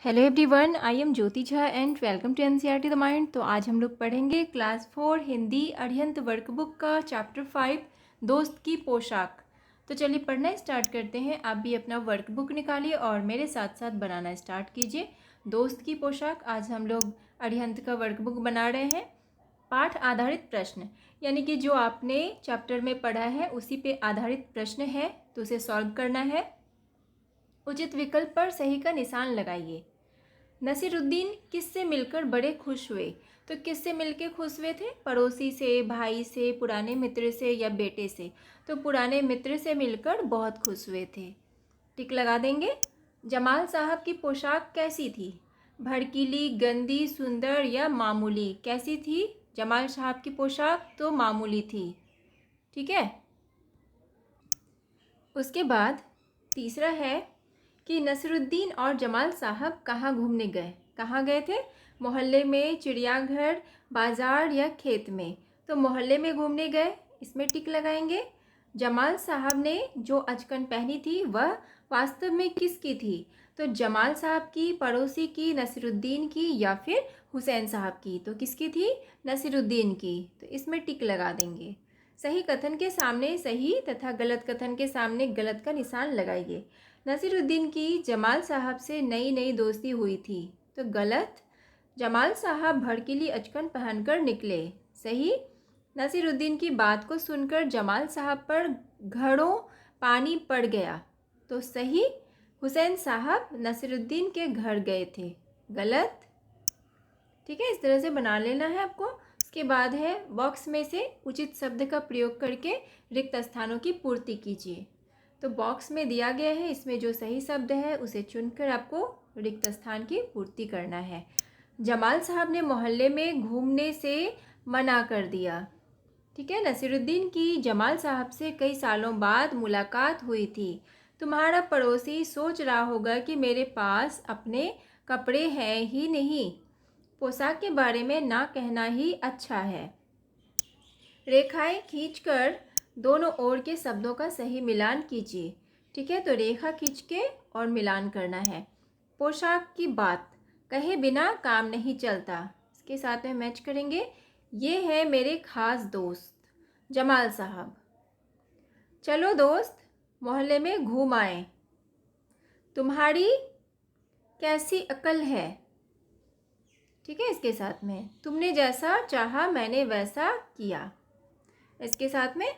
Hello everyone, I am Jyoti Jha and welcome to NCERT the mind. तो आज हम लोग पढ़ेंगे क्लास 4 हिंदी अरिहंत वर्कबुक का चैप्टर 5 दोस्त की पोशाक। तो चलिए पढ़ना स्टार्ट करते हैं। आप भी अपना वर्कबुक निकालिए और मेरे साथ साथ बनाना स्टार्ट कीजिए। दोस्त की पोशाक, आज हम लोग अरिहंत का वर्कबुक बना रहे हैं। पाठ आधारित प्रश्न, यानी कि जो आपने चैप्टर में पढ़ा है उसी पे आधारित प्रश्न है, तो उसे सॉल्व करना है। उचित विकल्प पर सही का निशान लगाइए। नसीरुद्दीन किससे मिलकर बड़े खुश हुए? तो किससे मिलकर खुश हुए थे? पड़ोसी से, भाई से, पुराने मित्र से या बेटे से? तो पुराने मित्र से मिलकर बहुत खुश हुए थे। टिक लगा देंगे। जमाल साहब की पोशाक कैसी थी? भड़कीली, गंदी, सुंदर या मामूली? कैसी थी जमाल साहब की पोशाक? तो मामूली थी। ठीक है। उसके बाद तीसरा है कि नसीरुद्दीन और जमाल साहब कहाँ घूमने गए? कहाँ गए थे? मोहल्ले में, चिड़ियाघर, बाजार या खेत में? तो मोहल्ले में घूमने गए, इसमें टिक लगाएंगे। जमाल साहब ने जो अचकन पहनी थी वह वास्तव में किसकी थी? तो जमाल साहब की, पड़ोसी की, नसीरुद्दीन की या फिर हुसैन साहब की? तो किसकी थी? नसीरुद्दीन की। तो इसमें टिक लगा देंगे। सही कथन के सामने सही तथा गलत कथन के सामने गलत का निशान लगाइए। नसीरुद्दीन की जमाल साहब से नई नई दोस्ती हुई थी, तो गलत। जमाल साहब भड़कीली अचकन पहनकर निकले, सही। नसीरुद्दीन की बात को सुनकर जमाल साहब पर घड़ों पानी पड़ गया, तो सही। हुसैन साहब नसीरुद्दीन के घर गए थे, गलत। ठीक है, इस तरह से बना लेना है आपको। उसके बाद है बॉक्स में से उचित शब्द का प्रयोग करके रिक्त स्थानों की पूर्ति कीजिए। तो बॉक्स में दिया गया है, इसमें जो सही शब्द है उसे चुनकर आपको रिक्त स्थान की पूर्ति करना है। जमाल साहब ने मोहल्ले में घूमने से मना कर दिया। ठीक है। नसीरुद्दीन की जमाल साहब से कई सालों बाद मुलाकात हुई थी। तुम्हारा पड़ोसी सोच रहा होगा कि मेरे पास अपने कपड़े हैं ही नहीं, पोशाक के बारे में ना कहना ही अच्छा है। रेखाएं खींचकर दोनों ओर के शब्दों का सही मिलान कीजिए। ठीक है, तो रेखा खींच के और मिलान करना है। पोशाक की बात कहे बिना काम नहीं चलता, इसके साथ में मैच करेंगे। ये है मेरे खास दोस्त जमाल साहब। चलो दोस्त मोहल्ले में घूम आए। तुम्हारी कैसी अकल है? ठीक है, इसके साथ में तुमने जैसा चाहा मैंने वैसा किया, इसके साथ में।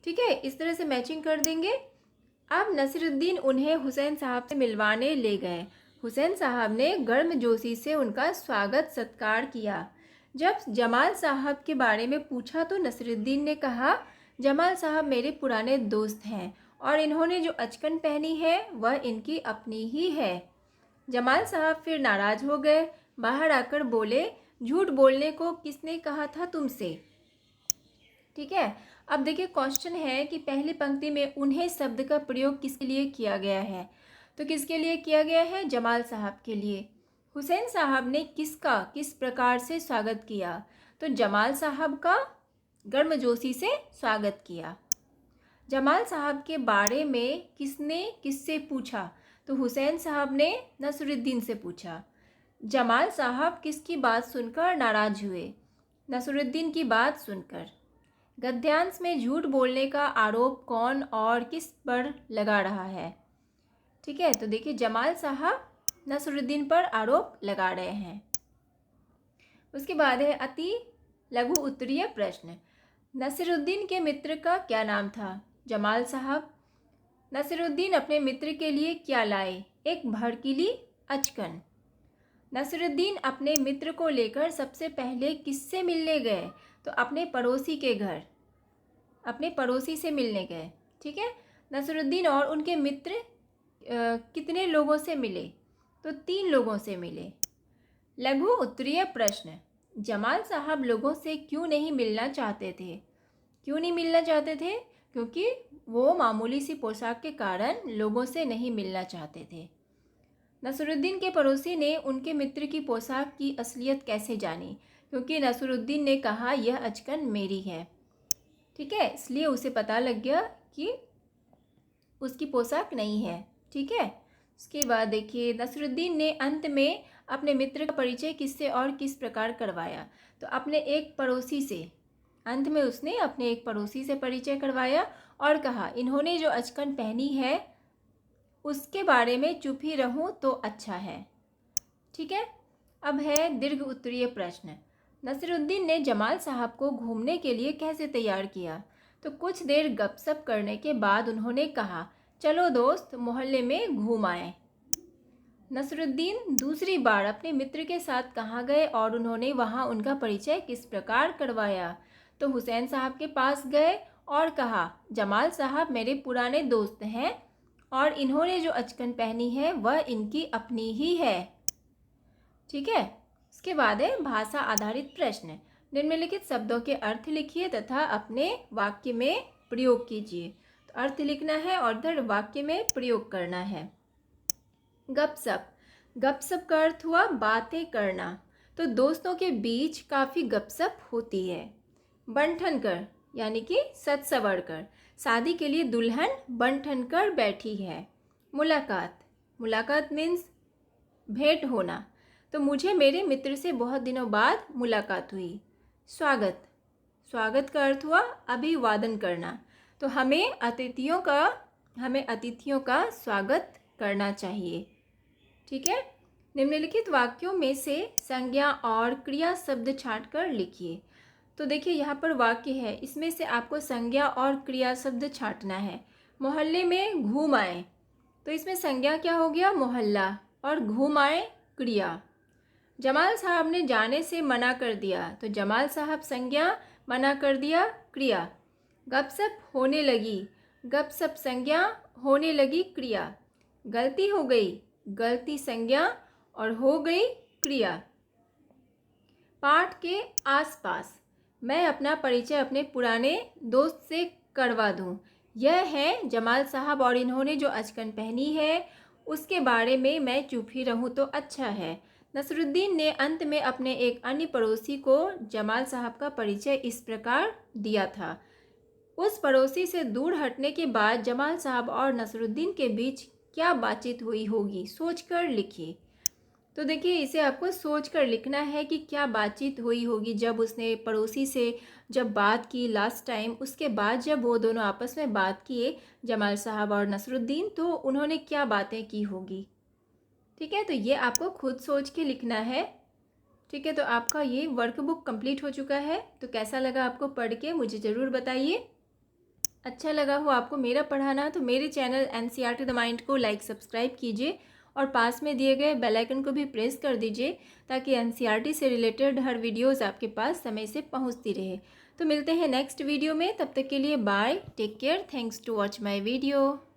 ठीक है, इस तरह से मैचिंग कर देंगे। अब नसीरुद्दीन उन्हें हुसैन साहब से मिलवाने ले गए। हुसैन साहब ने गर्मजोशी से उनका स्वागत सत्कार किया। जब जमाल साहब के बारे में पूछा तो नसीरुद्दीन ने कहा, जमाल साहब मेरे पुराने दोस्त हैं और इन्होंने जो अचकन पहनी है वह इनकी अपनी ही है। जमाल साहब फिर नाराज हो गए, बाहर आकर बोले, झूठ बोलने को किसने कहा था तुमसे? ठीक है। अब देखिए क्वेश्चन है कि पहली पंक्ति में उन्हें शब्द का प्रयोग किसके लिए किया गया है? तो किसके लिए किया गया है? जमाल साहब के लिए। हुसैन साहब ने किसका किस प्रकार से स्वागत किया? तो जमाल साहब का गर्मजोशी से स्वागत किया। जमाल साहब के बारे में किसने किससे पूछा? तो हुसैन साहब ने नसीरुद्दीन से पूछा। जमाल साहब किसकी बात सुनकर नाराज हुए? नसीरुद्दीन की बात सुनकर। गद्यांश में झूठ बोलने का आरोप कौन और किस पर लगा रहा है? ठीक है, तो देखिए जमाल साहब नसीरुद्दीन पर आरोप लगा रहे हैं। उसके बाद है अति लघु उत्तरीय प्रश्न। नसीरुद्दीन के मित्र का क्या नाम था? जमाल साहब। नसीरुद्दीन अपने मित्र के लिए क्या लाए? एक भड़कीली अचकन। नसीरुद्दीन अपने मित्र को लेकर सबसे पहले किससे मिलने गए? तो अपने पड़ोसी के घर, अपने पड़ोसी से मिलने गए। ठीक है। नसीरुद्दीन और उनके मित्र कितने लोगों से मिले? तो 3 लोगों से मिले। लघु उत्तरीय प्रश्न। जमाल साहब लोगों से क्यों नहीं मिलना चाहते थे? क्यों नहीं मिलना चाहते थे? क्योंकि वो मामूली सी पोशाक के कारण लोगों से नहीं मिलना चाहते थे। नसीरुद्दीन के पड़ोसी ने उनके मित्र की पोशाक की असलियत कैसे जानी? क्योंकि नसीरुद्दीन ने कहा यह अचकन मेरी है। ठीक है, इसलिए उसे पता लग गया कि उसकी पोशाक नहीं है। ठीक है, उसके बाद देखिए, नसरुद्दीन ने अंत में अपने मित्र का परिचय किससे और किस प्रकार करवाया? तो अपने एक पड़ोसी से। अंत में उसने अपने एक पड़ोसी से परिचय करवाया और कहा, इन्होंने जो अचकन पहनी है उसके बारे में चुप ही रहूं तो अच्छा है। ठीक है। अब है दीर्घ उत्तरीय प्रश्न। नसरुद्दीन ने जमाल साहब को घूमने के लिए कैसे तैयार किया? तो कुछ देर गपशप करने के बाद उन्होंने कहा, चलो दोस्त, मोहल्ले में घूम आए। नसरुद्दीन दूसरी बार अपने मित्र के साथ कहाँ गए और उन्होंने वहाँ उनका परिचय किस प्रकार करवाया? तो हुसैन साहब के पास गए और कहा, जमाल साहब मेरे पुराने दोस्त हैं और इन्होंने जो अचकन पहनी है वह इनकी अपनी ही है। ठीक है। इसके बाद है भाषा आधारित प्रश्न। निम्नलिखित शब्दों के अर्थ लिखिए तथा अपने वाक्य में प्रयोग कीजिए। तो अर्थ लिखना है और फिर वाक्य में प्रयोग करना है। गपशप। गपशप का अर्थ हुआ बातें करना। तो दोस्तों के बीच काफ़ी गपशप होती है। बन-ठन कर यानी कि सज संवर कर। शादी के लिए दुल्हन बन-ठन कर बैठी है। मुलाकात। मुलाकात मीन्स भेंट होना। तो मुझे मेरे मित्र से बहुत दिनों बाद मुलाकात हुई। स्वागत। स्वागत का अर्थ हुआ अभिवादन करना। तो हमें अतिथियों का स्वागत करना चाहिए। ठीक है। निम्नलिखित वाक्यों में से संज्ञा और क्रिया शब्द छांटकर लिखिए। तो देखिए, यहाँ पर वाक्य है, इसमें से आपको संज्ञा और क्रिया शब्द छांटना है। मोहल्ले में घूम आए, तो इसमें संज्ञा क्या हो गया? मोहल्ला। और घूम आए क्रिया। जमाल साहब ने जाने से मना कर दिया, तो जमाल साहब संज्ञा, मना कर दिया क्रिया। गपशप होने लगी, गपशप संज्ञा, होने लगी क्रिया। गलती हो गई, गलती संज्ञा और हो गई क्रिया। पाठ के आसपास। मैं अपना परिचय अपने पुराने दोस्त से करवा दूं। यह है जमाल साहब और इन्होंने जो अचकन पहनी है उसके बारे में मैं चुप ही रहूं तो अच्छा है। नसरुद्दीन ने अंत में अपने एक अन्य पड़ोसी को जमाल साहब का परिचय इस प्रकार दिया था। उस पड़ोसी से दूर हटने के बाद जमाल साहब और नसरुद्दीन के बीच क्या बातचीत हुई होगी, सोचकर लिखिए। तो देखिए, इसे आपको सोचकर लिखना है कि क्या बातचीत हुई होगी जब उसने पड़ोसी से जब बात की लास्ट टाइम। उसके बाद जब वो दोनों आपस में बात किए, जमाल साहब और नसरुद्दीन, तो उन्होंने क्या बातें की होगी। ठीक है। तो ये आपको खुद सोच के लिखना है। ठीक है। तो आपका ये वर्कबुक कंप्लीट हो चुका है। तो कैसा लगा आपको पढ़ के, मुझे ज़रूर बताइए। अच्छा लगा हो आपको मेरा पढ़ाना तो मेरे चैनल NCERT द माइंड को लाइक सब्सक्राइब कीजिए और पास में दिए गए बेल आइकन को भी प्रेस कर दीजिए ताकि NCERT से रिलेटेड हर वीडियोस आपके पास समय से पहुंचती रहे। तो मिलते हैं नेक्स्ट वीडियो में, तब तक के लिए bye, take care, thanks to watch my video.